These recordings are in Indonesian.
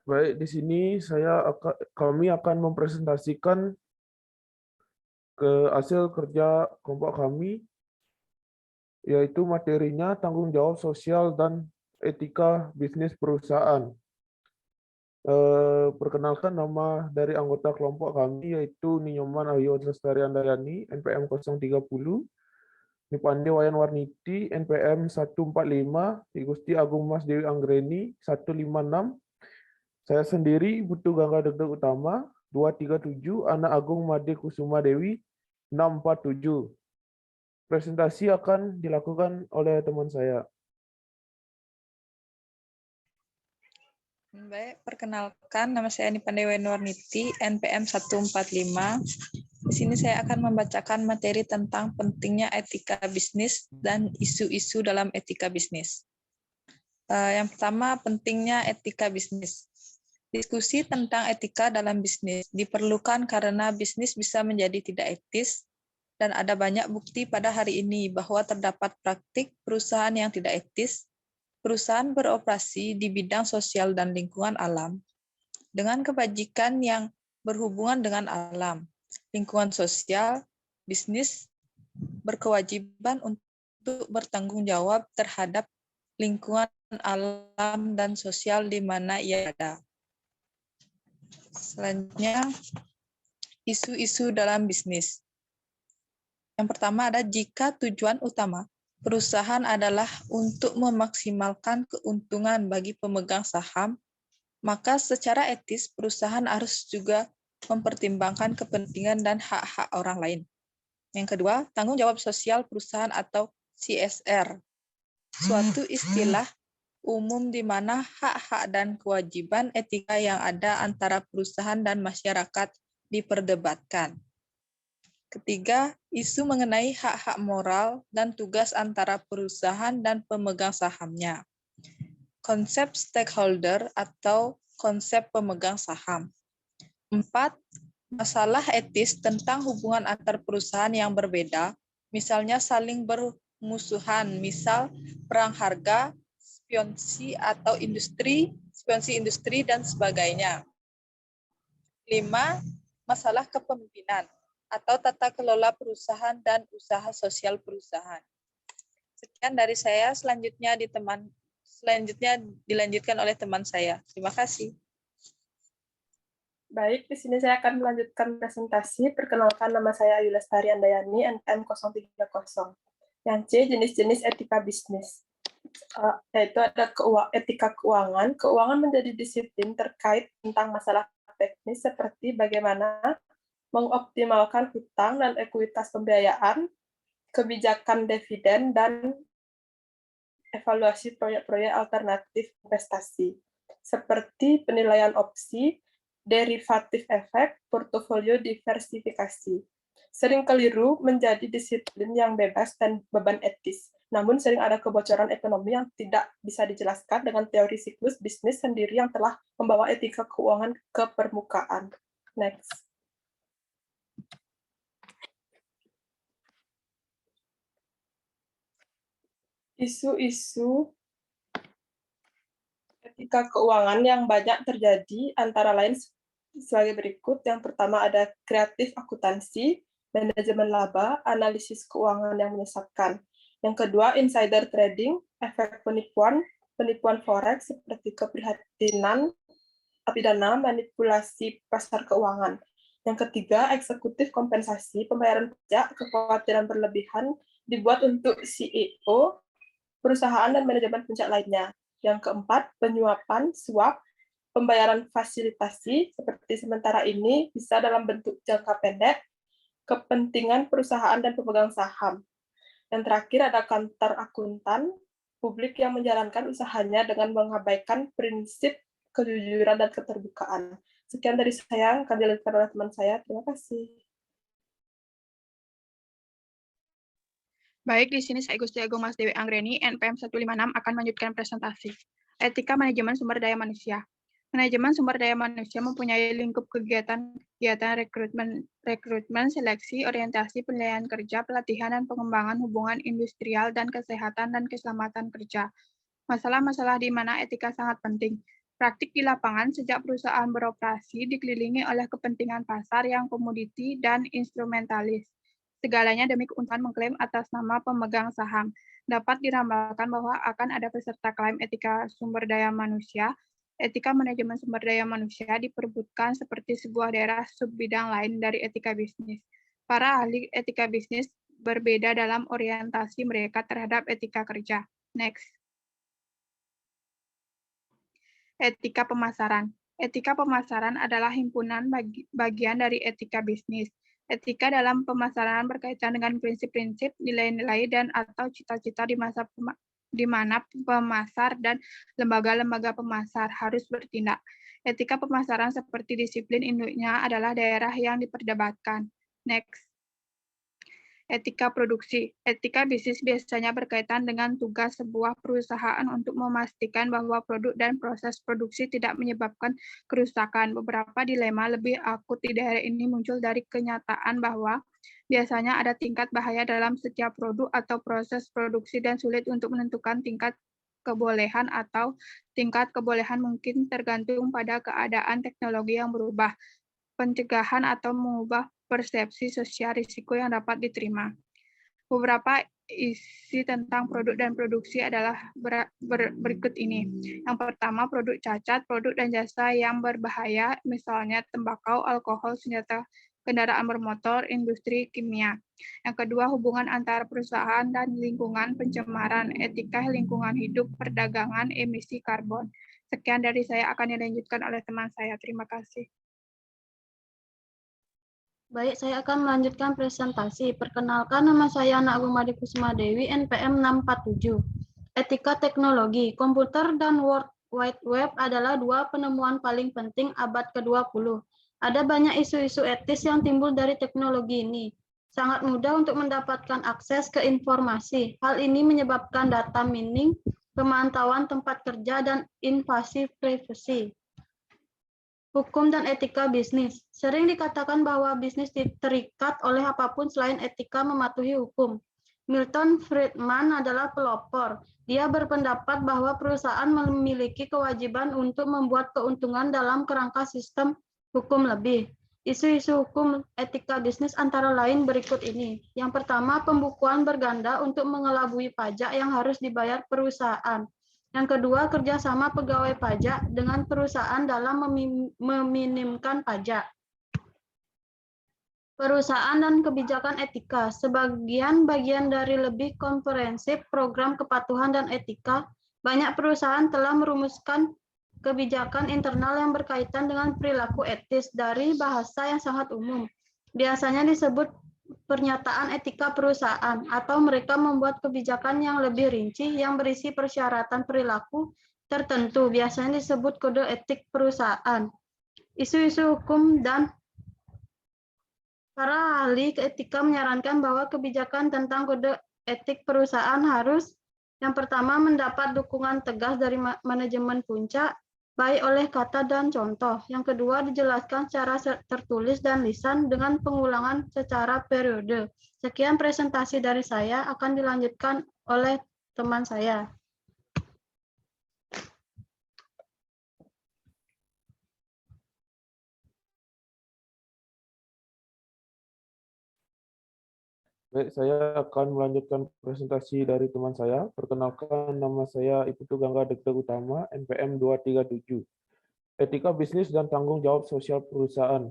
Baik, di sini kami akan mempresentasikan ke hasil kerja kelompok kami, yaitu materinya tanggung jawab sosial dan etika bisnis perusahaan. Perkenalkan nama dari anggota kelompok kami, yaitu Ninyoman Ayu Lestari Andayani, NPM 030, Nipande Wayan Warniti, NPM 145, Igusti Agung Mas Dewi Anggreni, 156, saya sendiri, Putu Gangga Degdeg Utama, 237, Ana Agung Made Kusuma Dewi, 647. Presentasi akan dilakukan oleh teman saya. Baik, perkenalkan nama saya Nipande Wayan Warniti, NPM 145. Di sini saya akan membacakan materi tentang pentingnya etika bisnis dan isu-isu dalam etika bisnis. Yang pertama, pentingnya etika bisnis. Diskusi tentang etika dalam bisnis diperlukan karena bisnis bisa menjadi tidak etis, dan ada banyak bukti pada hari ini bahwa terdapat praktik perusahaan yang tidak etis, perusahaan beroperasi di bidang sosial dan lingkungan alam, dengan kebajikan yang berhubungan dengan alam, lingkungan sosial, bisnis berkewajiban untuk bertanggung jawab terhadap lingkungan alam dan sosial di mana ia ada. Selanjutnya, isu-isu dalam bisnis. Yang pertama ada jika tujuan utama perusahaan adalah untuk memaksimalkan keuntungan bagi pemegang saham, maka secara etis perusahaan harus juga mempertimbangkan kepentingan dan hak-hak orang lain. Yang kedua, tanggung jawab sosial perusahaan atau CSR. Suatu istilah umum di mana hak-hak dan kewajiban etika yang ada antara perusahaan dan masyarakat diperdebatkan. Ketiga, isu mengenai hak-hak moral dan tugas antara perusahaan dan pemegang sahamnya. Konsep stakeholder atau konsep pemegang saham. 4. Masalah etis tentang hubungan antar perusahaan yang berbeda, misalnya saling bermusuhan, misal perang harga, spionsi industri, dan sebagainya. 5. Masalah kepemimpinan atau tata kelola perusahaan dan usaha sosial perusahaan. Sekian dari saya, selanjutnya dilanjutkan oleh teman saya. Terima kasih. Baik, di sini saya akan melanjutkan presentasi. Perkenalkan, nama saya Ayu Lestari Andayani, NPM 030. Yang C, jenis-jenis etika bisnis. Yaitu ada etika keuangan. Keuangan menjadi disiplin terkait tentang masalah teknis seperti bagaimana mengoptimalkan hutang dan ekuitas pembiayaan, kebijakan dividen, dan evaluasi proyek-proyek alternatif investasi, seperti penilaian opsi, derivatif efek, portofolio diversifikasi. Sering keliru menjadi disiplin yang bebas dan beban etis, namun sering ada kebocoran ekonomi yang tidak bisa dijelaskan dengan teori siklus bisnis sendiri yang telah membawa etika keuangan ke permukaan. Next. Isu-isu etika keuangan yang banyak terjadi antara lain sebagai berikut. Yang pertama ada kreatif akuntansi, manajemen laba, analisis keuangan yang menyesatkan. Yang kedua, insider trading, efek penipuan forex seperti keprihatinan, api dana, manipulasi pasar keuangan. Yang ketiga, eksekutif kompensasi, pembayaran pajak, kekhawatiran berlebihan dibuat untuk CEO, perusahaan dan manajemen puncak lainnya. Yang keempat, penyuapan, suap, pembayaran fasilitasi, seperti sementara ini bisa dalam bentuk jangka pendek, kepentingan perusahaan dan pemegang saham. Yang terakhir ada kantor akuntan, publik yang menjalankan usahanya dengan mengabaikan prinsip kejujuran dan keterbukaan. Sekian dari saya, akan dilanjutkan oleh teman saya. Terima kasih. Baik, di sini saya Gusti Agung Mas Dewi Anggreni, NPM 156 akan melanjutkan presentasi. Etika manajemen sumber daya manusia. Manajemen sumber daya manusia mempunyai lingkup kegiatan rekrutmen, seleksi, orientasi, penilaian kerja, pelatihan, dan pengembangan hubungan industrial dan kesehatan dan keselamatan kerja. Masalah-masalah di mana etika sangat penting. Praktik di lapangan sejak perusahaan beroperasi dikelilingi oleh kepentingan pasar yang komoditi dan instrumentalis. Segalanya demi keuntungan mengklaim atas nama pemegang saham. Dapat diramalkan bahwa akan ada peserta klaim etika sumber daya manusia. Etika manajemen sumber daya manusia diperebutkan seperti sebuah daerah subbidang lain dari etika bisnis. Para ahli etika bisnis berbeda dalam orientasi mereka terhadap etika kerja. Next. Etika pemasaran. Etika pemasaran adalah himpunan bagian dari etika bisnis. Etika dalam pemasaran berkaitan dengan prinsip-prinsip, nilai-nilai, dan atau cita-cita di mana pemasar dan lembaga-lembaga pemasar harus bertindak. Etika pemasaran seperti disiplin induknya adalah daerah yang diperdebatkan. Next. Etika produksi. Etika bisnis biasanya berkaitan dengan tugas sebuah perusahaan untuk memastikan bahwa produk dan proses produksi tidak menyebabkan kerusakan. Beberapa dilema lebih akut di daerah ini muncul dari kenyataan bahwa biasanya ada tingkat bahaya dalam setiap produk atau proses produksi dan sulit untuk menentukan tingkat kebolehan atau tingkat kebolehan mungkin tergantung pada keadaan teknologi yang berubah, pencegahan atau mengubah persepsi sosial risiko yang dapat diterima. Beberapa isi tentang produk dan produksi adalah berikut ini. Yang pertama, produk cacat, produk dan jasa yang berbahaya, misalnya tembakau, alkohol, senjata, kendaraan bermotor, industri kimia. Yang kedua, hubungan antara perusahaan dan lingkungan, pencemaran, etika lingkungan hidup, perdagangan, emisi karbon. Sekian dari saya, akan dilanjutkan oleh teman saya. Terima kasih. Baik, saya akan melanjutkan presentasi. Perkenalkan, nama saya Ana Agung Made Kusuma Dewi, NPM 647. Etika teknologi, komputer dan World Wide Web adalah dua penemuan paling penting abad ke-20. Ada banyak isu-isu etis yang timbul dari teknologi ini. Sangat mudah untuk mendapatkan akses ke informasi. Hal ini menyebabkan data mining, pemantauan tempat kerja, dan invasi privasi. Hukum dan etika bisnis. Sering dikatakan bahwa bisnis terikat oleh apapun selain etika mematuhi hukum. Milton Friedman adalah pelopor. Dia berpendapat bahwa perusahaan memiliki kewajiban untuk membuat keuntungan dalam kerangka sistem hukum lebih. Isu-isu hukum etika bisnis antara lain berikut ini. Yang pertama, pembukuan berganda untuk mengelabui pajak yang harus dibayar perusahaan. Yang kedua, kerjasama pegawai pajak dengan perusahaan dalam meminimkan pajak. Perusahaan dan kebijakan etika. Sebagian bagian dari lebih komprehensif program kepatuhan dan etika, banyak perusahaan telah merumuskan kebijakan internal yang berkaitan dengan perilaku etis dari bahasa yang sangat umum. Biasanya disebut pernyataan etika perusahaan, atau mereka membuat kebijakan yang lebih rinci yang berisi persyaratan perilaku tertentu, biasanya disebut kode etik perusahaan. Isu-isu hukum dan para ahli etika menyarankan bahwa kebijakan tentang kode etik perusahaan harus yang pertama mendapat dukungan tegas dari manajemen puncak, baik oleh kata dan contoh. Yang kedua, dijelaskan secara tertulis dan lisan dengan pengulangan secara periode. Sekian presentasi dari saya, akan dilanjutkan oleh teman saya. Baik, saya akan melanjutkan presentasi dari teman saya. Perkenalkan, nama saya Iputu Gangga Degdeg Utama, NPM 237. Etika bisnis dan tanggung jawab sosial perusahaan.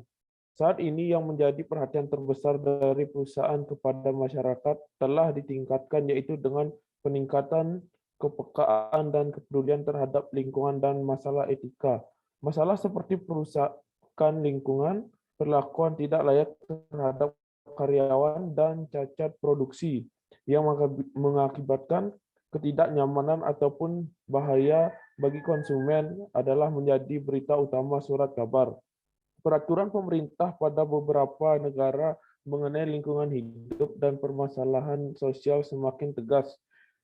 Saat ini yang menjadi perhatian terbesar dari perusahaan kepada masyarakat telah ditingkatkan, yaitu dengan peningkatan kepekaan dan kepedulian terhadap lingkungan dan masalah etika. Masalah seperti perusakan lingkungan, perlakuan tidak layak terhadap karyawan, dan cacat produksi yang mengakibatkan ketidaknyamanan ataupun bahaya bagi konsumen adalah menjadi berita utama surat kabar. Peraturan pemerintah pada beberapa negara mengenai lingkungan hidup dan permasalahan sosial semakin tegas.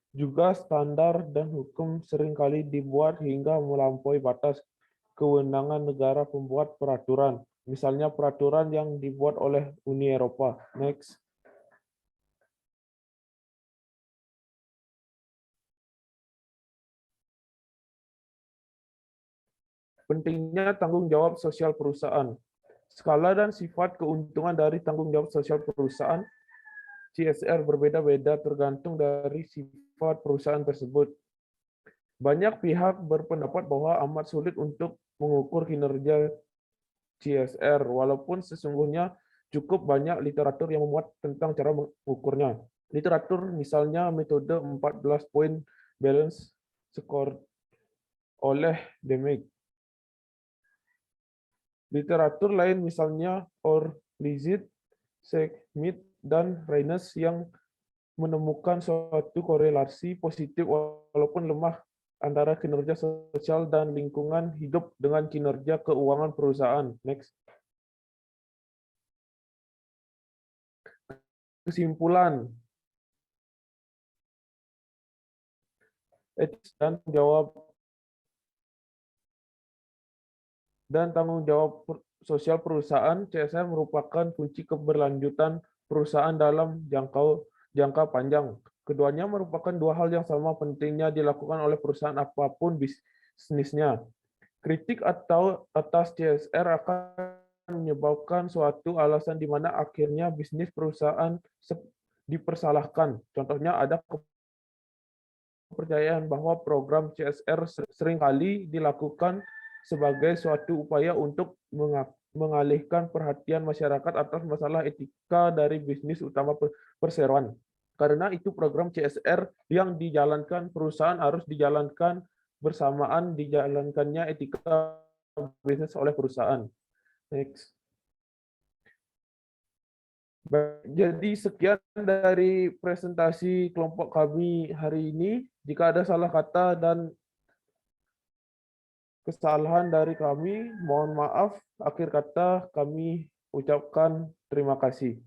Juga standar dan hukum seringkali dibuat hingga melampaui batas kewenangan negara pembuat peraturan. Misalnya peraturan yang dibuat oleh Uni Eropa. Next. Pentingnya tanggung jawab sosial perusahaan. Skala dan sifat keuntungan dari tanggung jawab sosial perusahaan CSR berbeda-beda tergantung dari sifat perusahaan tersebut. Banyak pihak berpendapat bahwa amat sulit untuk mengukur kinerja CSR, walaupun sesungguhnya cukup banyak literatur yang memuat tentang cara mengukurnya. Literatur misalnya metode 14 point balance score oleh Dweck. Literatur lain misalnya Orlizit, Schmidt, dan Reines yang menemukan suatu korelasi positif walaupun lemah antara kinerja sosial dan lingkungan hidup dengan kinerja keuangan perusahaan. Next. Kesimpulan. Etis dan tanggung jawab sosial perusahaan CSR merupakan kunci keberlanjutan perusahaan dalam jangka panjang. Keduanya merupakan dua hal yang sama pentingnya dilakukan oleh perusahaan apapun bisnisnya. Kritik atas CSR akan menyebabkan suatu alasan di mana akhirnya bisnis perusahaan dipersalahkan. Contohnya ada kepercayaan bahwa program CSR seringkali dilakukan sebagai suatu upaya untuk mengalihkan perhatian masyarakat atas masalah etika dari bisnis utama perseroan. Karena itu program CSR yang dijalankan perusahaan harus dijalankan bersamaan dijalankannya etika bisnis oleh perusahaan. Next. Jadi sekian dari presentasi kelompok kami hari ini. Jika ada salah kata dan kesalahan dari kami, mohon maaf. Akhir kata kami ucapkan terima kasih.